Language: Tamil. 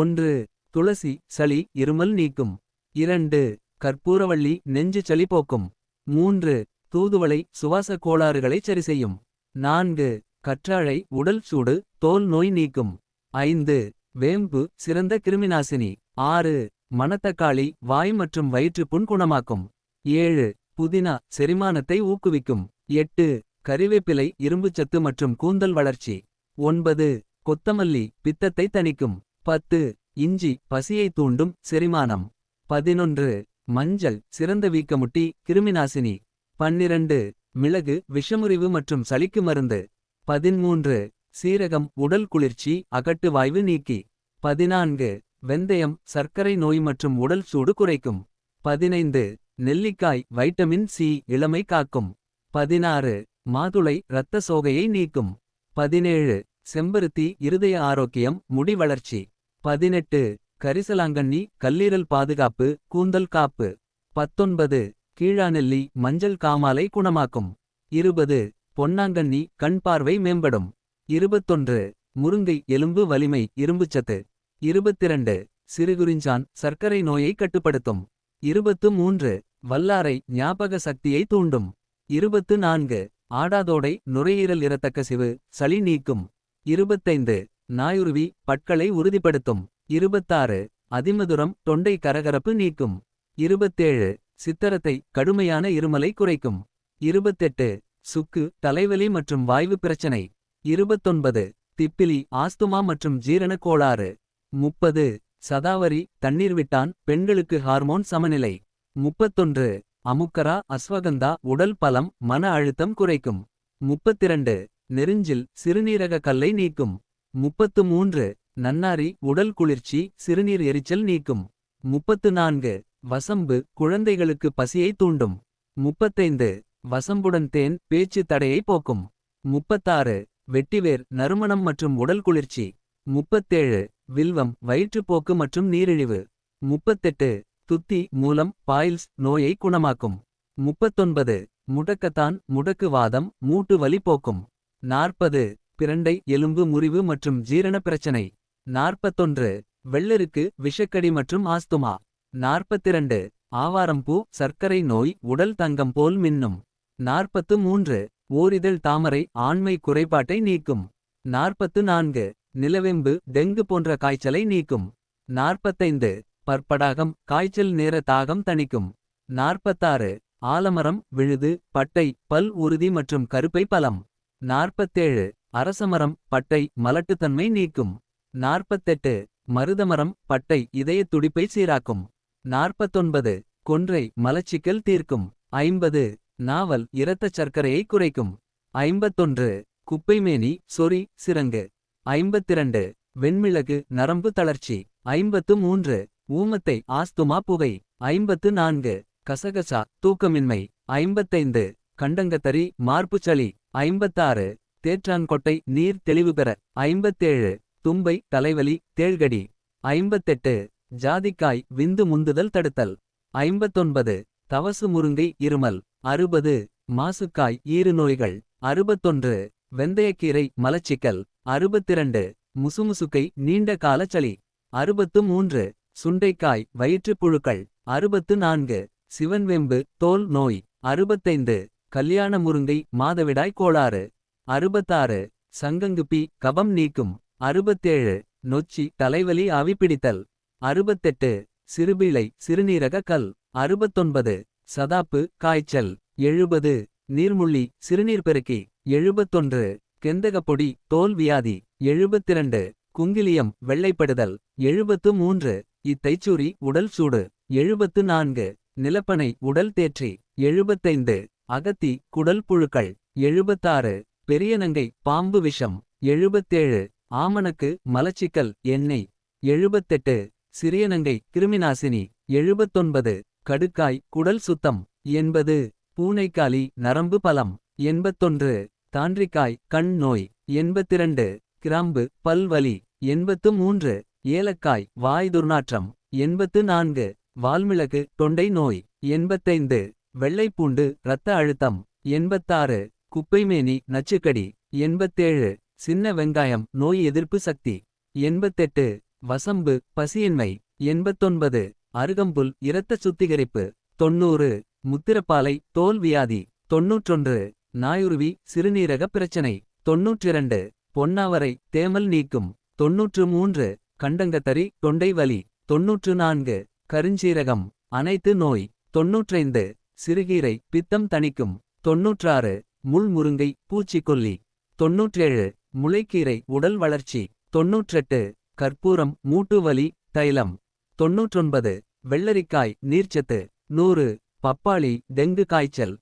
1. துளசி சளி இருமல் நீக்கும். 2. கற்பூரவள்ளி நெஞ்சு சளி போக்கும். 3. தூதுவளை சுவாச கோளாறுகளைச் சரிசெய்யும். 4. கற்றாழை உடல் சூடு தோல் நோய் நீக்கும். 5. வேம்பு சிறந்த கிருமிநாசினி. 6. மணத்தக்காளி வாய் மற்றும் வயிற்றுப்புண் குணமாக்கும். 7. புதினா செரிமானத்தை ஊக்குவிக்கும். 8. கறிவேப்பிலை இரும்புச்சத்து மற்றும் கூந்தல் வளர்ச்சி. 9. கொத்தமல்லி பித்தத்தை தணிக்கும். 10. இஞ்சி பசியை தூண்டும் செரிமானம். 11. மஞ்சள் சிறந்த வீக்கமுட்டி கிருமிநாசினி. 12. மிளகு விஷமுறிவு மற்றும் சளிக்கு மருந்து. 13. சீரகம் உடல் குளிர்ச்சி அகட்டு வாய்வு நீக்கி. 14. வெந்தயம் சர்க்கரை நோய் மற்றும் உடல் சூடு குறைக்கும். 15. நெல்லிக்காய் வைட்டமின் சி இளமை காக்கும். 16. மாதுளை இரத்த சோகையை நீக்கும். 17. செம்பருத்தி இருதய ஆரோக்கியம் முடி வளர்ச்சி. 18. கரிசலாங்கண்ணி கல்லீரல் பாதுகாப்பு கூந்தல் காப்பு. 19. கீழாநெல்லி மஞ்சள் காமாலை குணமாக்கும். 20. பொன்னாங்கண்ணி கண் பார்வை மேம்படும். 21. முருங்கை எலும்பு வலிமை இரும்புச்சத்து. 22. சிறுகுறிஞ்சான் சர்க்கரை நோயை கட்டுப்படுத்தும். 23. வல்லாரை ஞாபக சக்தியை தூண்டும். 24. ஆடாதோடை நுரையீரல் இரத்தக்கசிவு சளி நீக்கும். 25. நாயுருவி பற்களை உறுதிப்படுத்தும். 26. அதிமதுரம் தொண்டை கரகரப்பு நீக்கும். 27. சித்தரத்தை கடுமையான இருமலை குறைக்கும். 28. சுக்கு தலைவலி மற்றும் வாய்வு பிரச்சனை. 29. திப்பிலி ஆஸ்துமா மற்றும் ஜீரண கோளாறு. 30. சதாவரி தண்ணீர் விட்டான் பெண்களுக்கு ஹார்மோன் சமநிலை. 31. அமுக்கரா அஸ்வகந்தா உடல் பலம் மன அழுத்தம் குறைக்கும். 32. நெருஞ்சில் சிறுநீரக கல்லை நீக்கும். 33. நன்னாரி உடல் குளிர்ச்சி சிறுநீர் எரிச்சல் நீக்கும். 34. வசம்பு குழந்தைகளுக்கு பசியை தூண்டும். 35. வசம்புடன் தேன் பேச்சு தடையை போக்கும். 36. வெட்டிவேர் நறுமணம் மற்றும் உடல் குளிர்ச்சி. 37. வில்வம் வயிற்றுப்போக்கு மற்றும் நீரிழிவு. 38. துத்தி மூலம் பாயில்ஸ் நோயை குணமாக்கும். 39. முடக்கத்தான் முடக்கு வாதம் மூட்டு வலி போக்கும். 40. பிரண்டை எலும்பு முறிவு மற்றும் ஜீரண பிரச்சனை. 41. வெள்ளெருக்கு விஷக்கடி மற்றும் ஆஸ்துமா. 42. ஆவாரம்பூ சர்க்கரை நோய் உடல் தங்கம் போல் மின்னும். 43. ஓரிதழ் தாமரை ஆண்மை குறைபாட்டை நீக்கும். 44. நிலவேம்பு டெங்கு போன்ற காய்ச்சலை நீக்கும். 45. பற்படாகம் காய்ச்சல் நேர தாகம் தணிக்கும். 46. ஆலமரம் விழுது பட்டை பல் உறுதி மற்றும் கருப்பை பலம். 47. அரசமரம் பட்டை மலட்டுத்தன்மை நீக்கும். 48. மருதமரம் பட்டை இதய துடிப்பை சீராக்கும். 49. கொன்றை மலச்சிக்கல் தீர்க்கும். 50. நாவல் இரத்தச் சர்க்கரையை குறைக்கும். 51. குப்பைமேனி சொறி சிரங்கு. 52. வெண்மிளகு நரம்பு தளர்ச்சி. 53. ஊமத்தை ஆஸ்துமா புகை. 54. கசகசா தூக்கமின்மை. 55. கண்டங்கத்தரி மார்புச்சளி. 56. தேற்றான்கொட்டை நீர் தெளிவு பெற. 57. தும்பை தலைவலி தேள்கடி. 58. ஜாதிக்காய் விந்து முந்துதல் தடுத்தல். 59. தவசு முருங்கை இருமல். 60. மாசுக்காய் ஈறு நோய்கள். 61. வெந்தயக்கீரை மலச்சிக்கல். 62. முசுமுசுக்கை நீண்ட கால சளி. 63. சுண்டைக்காய் வயிற்றுப் புழுக்கள். 64. சிவன்வேம்பு தோல் நோய். 65. கல்யாண முருங்கை மாதவிடாய் கோளாறு. 66. சங்கங்குப்பி கபம் நீக்கும். 67. நொச்சி தலைவலி ஆவி பிடித்தல். 68. சிறுபீளை சிறுநீரக கல். 69. சதாப்பு காய்ச்சல். 70. நீர்முள்ளி சிறுநீர் பெருக்கி. 71. கெந்தகப்பொடி தோல் வியாதி. 72. குங்கிலியம் வெள்ளைப்படுதல். 73. இத்தைச்சூரி உடல் சூடு. 74. நிலப்பனை உடல் தேற்றி. 75. அகத்தி குடல் புழுக்கள். 76. பெரியநங்கை பாம்பு விஷம். 77. ஆமணக்கு மலச்சிக்கல் எண்ணெய். 78. சிறியநங்கை கிருமிநாசினி. 79. கடுக்காய் குடல் சுத்தம். 80. பூனைக்காலி நரம்பு பலம். 81. தாண்டிக்காய் கண் நோய். 82. கிராம்பு பல் வலி. 83. ஏலக்காய் வாய் துர்நாற்றம். 84. வால்மிளகு தொண்டை நோய். 85. வெள்ளைப்பூண்டு இரத்த அழுத்தம். 86. குப்பைமேனி நச்சுக்கடி. 87. சின்ன வெங்காயம் நோய் எதிர்ப்பு சக்தி. 88. வசம்பு பசியின்மை 89. அருகம்புல் இரத்தச் சுத்திகரிப்பு 90. முத்திரப்பாலை தோல் வியாதி 91. நாயுருவி சிறுநீரகப் பிரச்சனை 92. பொன்னாவரை தேமல் நீக்கும் 93. கண்டங்கத்தரி தொண்டை வலி 94. கருஞ்சீரகம் அனைத்து நோய் 95. சிறுகீரை பித்தம் தணிக்கும் 96. முள்முருங்கை பூச்சிக்கொல்லி 97. முளைக்கீரை உடல் வளர்ச்சி 98. கற்பூரம் மூட்டு வலி தைலம் 99. வெள்ளரிக்காய் நீர்ச்சத்து 100. பப்பாளி டெங்கு காய்ச்சல்